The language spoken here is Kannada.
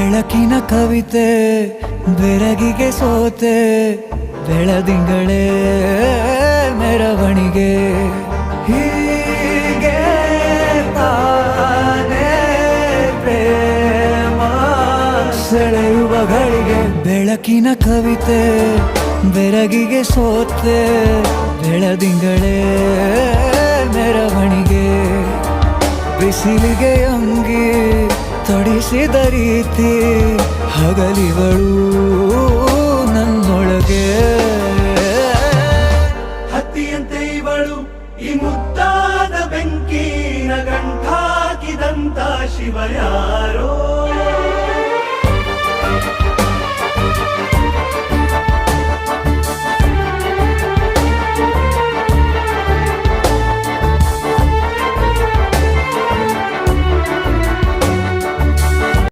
ಬೆಳಕಿನ ಕವಿತೆ ಬೆರಗಿಗೆ ಸೋತೆ ಬೆಳದಿಂಗಳೇ ಮೆರವಣಿಗೆ ಹೀಗೆ ತಾನೇ ಪ್ರೇಮ ಸೆಳೆಯುವ ಗಳಿಗೆ ಬೆಳಕಿನ ಕವಿತೆ ಬೆರಗಿಗೆ ಸೋತೆ ಬೆಳದಿಂಗಳೇ ಮೆರವಣಿಗೆ ಬಿಸಿಲಿಗೆ ಅಂಗಿ ತೊಡಿಸಿದ ರೀತಿ ಹಗಲಿಗಳು ನನ್ನೊಳಗೆ ಹತ್ತಿಯಂತೆ ಇವಳು ಈ ಮುದ್ದಾದ ಬೆಂಕಿನ ಗಂಟಾಕಿದಂತ ಶಿವ ಯಾರೋ